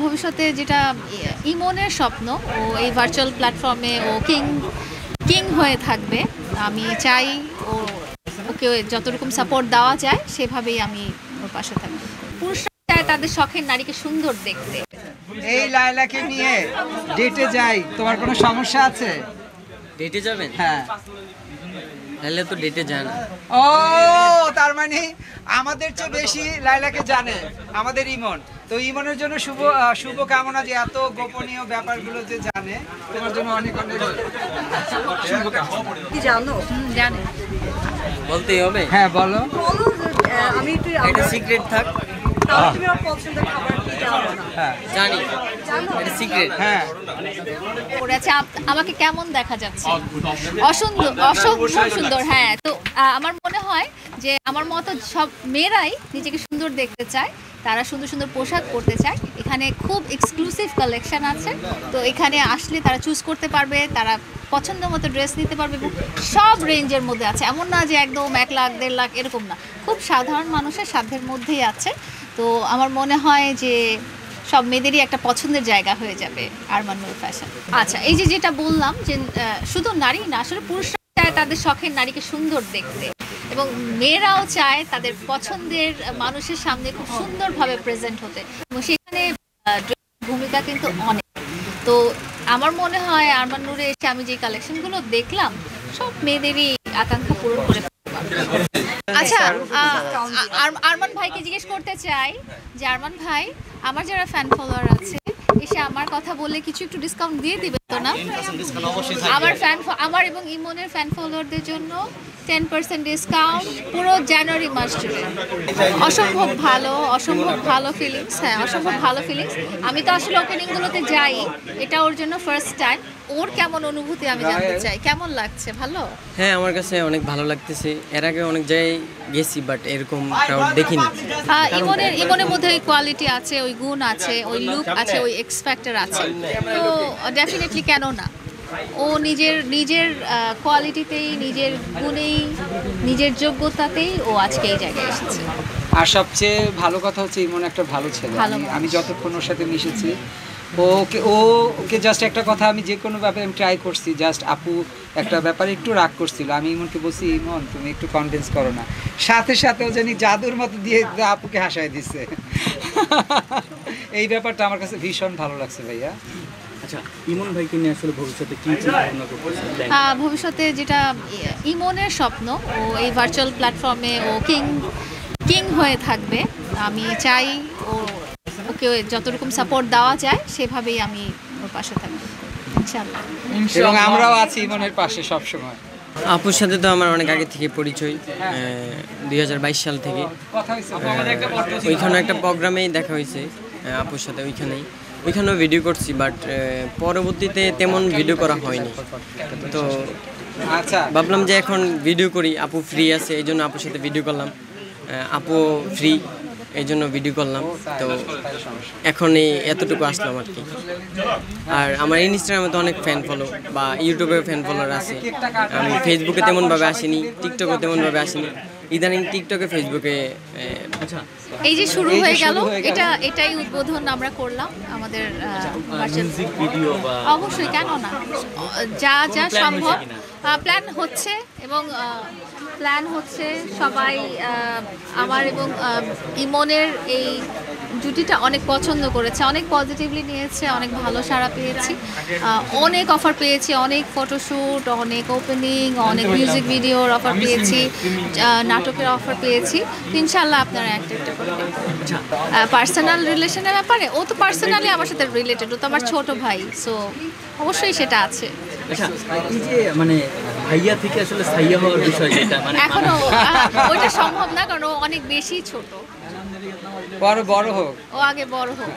ভবিষ্যতে যেটা ইমনের স্বপ্ন, ও এই ভার্চুয়াল প্ল্যাটফর্মে ও কিং কিং হয়ে থাকবে। আমি চাই ওকে যতরকম সাপোর্ট দেওয়া যায় সেভাবেই আমি ওর পাশে থাকবো। পুরুষরা চায় তাদের শখের নারীকে সুন্দর দেখতে। এই লায়লাকে নিয়ে ডেটে যাই, তোমার কোনো সমস্যা আছে? ডেটে যাবেন? হ্যাঁ। লাইলা তো ডেটে যায় না। ও, তার মানে আমাদের চেয়ে বেশি লায়লাকে জানে আমাদের ইমন। তো ইমনের জন্য শুভ কামনা, যে এত গোপনীয় ব্যাপারগুলো যে জানে, তোমার জন্য অনেক অনেক কি জানো? জানে। বলতেই হবে? হ্যাঁ বলো। আমি একটু একটা সিক্রেট থাক। তুমি আমার পছন্দের খাবার কি জানো না? হ্যাঁ জানি, এটা সিক্রেট। হ্যাঁ, পড়েছে আমাকে কেমন দেখা যাচ্ছে? অসম্ভব সুন্দর। হ্যাঁ, তো আমার মনে হয় যে আমার মতো সব মেয়েরাই নিজেকে সুন্দর দেখতে চায়, তারা সুন্দর সুন্দর পোশাক পরতে চায়। এখানে খুব এক্সক্লুসিভ কালেকশন আছে, তো এখানে আসলে তারা চুজ করতে পারবে, তারা পছন্দ মতো ড্রেস নিতে পারবে এবং সব রেঞ্জের মধ্যে আছে। এমন না যে একদম 1 লাখ 1.5 লাখ এরকম না, খুব সাধারণ মানুষের সাধ্যের মধ্যেই আছে। তো আমার মনে হয় যে সব মেয়েদেরই একটা পছন্দের জায়গা হয়ে যাবে আরমান নূর ফ্যাশন। আচ্ছা, এই যে যেটা বললাম যে শুধু নারী না, আসলে পুরুষরা চায় তাদের শখের নারীকে সুন্দর দেখতে এবং মেয়েরাও চায় তাদের পছন্দের মানুষের সামনে খুব সুন্দরভাবে প্রেজেন্ট হতে, এবং সেখানে ভূমিকা কিন্তু অনেক। তো আমার মনে হয় আরমান নূরে এসে আমি যে কালেকশনগুলো দেখলাম সব মেয়েদেরই আকাঙ্ক্ষা পূরণ করে। আচ্ছা, আরমান ভাইকে জিজ্ঞেস করতে চাই যে আরমান ভাই, আমার যারা ফ্যান ফলোয়ার আছে এসে আমার কথা বলে কিছু একটু ডিসকাউন্ট দিয়ে দিবে তো না? আমার এবং ইমনের ফ্যান ফলোয়ারদের জন্য 10% ডিসকাউন্ট পুরো জানুয়ারি মাস জুড়ে। অসম্ভব ভালো ফিলিংস। হ্যাঁ, অসম্ভব ভালো ফিলিংস। আমি তো আসলে ওপেনিংগুলোতে যাই, এটা ওর জন্য ফার্স্ট টাইম। ওর কেমন অনুভূতি আমি জানতে চাই, কেমন লাগছে? ভালো? হ্যাঁ, আমার কাছে অনেক ভালো লাগতেছে। এর আগে অনেক জায়গায় গেছি, বাট এরকম ক্রাউড দেখিনি। ইমনের মধ্যে ওই কোয়ালিটি আছে, ওই গুণ আছে, ওই লুক আছে, ওই এক্স ফ্যাক্টর আছে। তো ডেফিনেটলি কেন না, ও নিজের কোয়ালিটিতেই, নিজের গুণেই, নিজের যোগ্যতাতেই ও আজকে এই জায়গায় এসেছে। আর সবচেয়ে ভালো কথা হচ্ছে ইমন একটা ভালো ছেলে। আমি যতক্ষণ ওর সাথে মিশেছি, ওকে জাস্ট একটা কথা আমি যে কোনো ব্যাপারে আমি ট্রাই করছি। জাস্ট আপু একটা ব্যাপারে একটু রাগ করছিল, আমি ইমনকে বলছি, ইমন তুমি একটু কনভিন্স করো না, সাথে সাথেও জানি জাদুর মতো দিয়ে আপুকে হাসায় দিচ্ছে। এই ব্যাপারটা আমার কাছে ভীষণ ভালো লাগছে ভাইয়া। আচ্ছা, ইমন ভাইকে নিয়ে আসলে ভবিষ্যতে কি চিন্তা ভাবনা করতেছেন? ভবিষ্যতে যেটা ইমনের স্বপ্ন, ও এই ভার্চুয়াল প্ল্যাটফর্মে ও কিং হয়ে থাকবে। আমি চাই ওকে যতরকম সাপোর্ট দেওয়া যায় সেভাবেই আমি ওর পাশে থাকবো ইনশাআল্লাহ। এবং আমরাও আছি ইমনের পাশে সব সময়। আপুর সাথে তো আমার অনেক আগে থেকে পরিচয়, 2022 সাল থেকে। ওইখানে একটা প্রোগ্রামেই দেখা হয়েছে আপুর সাথে, ওইখানেও ভিডিও করছি, বাট পরবর্তীতে তেমন ভিডিও করা হয়নি। তো আচ্ছা, ভাবলাম যে এখন ভিডিও করি, আপু ফ্রি আছে এই জন্য আপুর সাথে ভিডিও করলাম, আপু ফ্রি এই জন্য ভিডিও করলাম। তো এখন এতটুকু আসলাম আর কি। আর আমার ইনস্টাগ্রামে তো অনেক ফ্যান ফলো বা ইউটিউবে ফ্যান ফলোয়ার আছে। আমি ফেসবুকে তেমনভাবে আসিনি, টিকটকে তেমনভাবে আসিনি, ইদানিং টিকটকে ফেসবুকে। এই যে শুরু হয়ে গেল, এটাই উদ্বোধন আমরা করলাম আমাদের। অবশ্যই, কেন না, যা সম্ভব প্ল্যান হচ্ছে এবং সবাই আমার এবং ইমনের এই জুটিটা অনেক পছন্দ করেছে, অনেক পজিটিভলি নিয়েছে, অনেক ভালো সাড়া পেয়েছি, অনেক অফার পেয়েছি, অনেক ফটোশ্যুট, অনেক ওপেনিং, অনেক মিউজিক ভিডিওর অফার পেয়েছি, নাটকের অফার পেয়েছি। ইনশাল্লাহ আপনারা একটা করে পার্সোনাল রিলেশনের ব্যাপারে, ও তো পার্সোনালি আমার সাথে রিলেটেড, ও তো আমার ছোট ভাই, সো অবশ্যই সেটা আছে। আচ্ছা, এই যে মানে ভাইয়া থেকে আসলে সাইয়া হওয়ার বিষয়, যেটা মানে এখনো ওইটা সম্ভব না, কারণ ও অনেক বেশি ছোট। বড় হোক, ও আগে বড় হোক।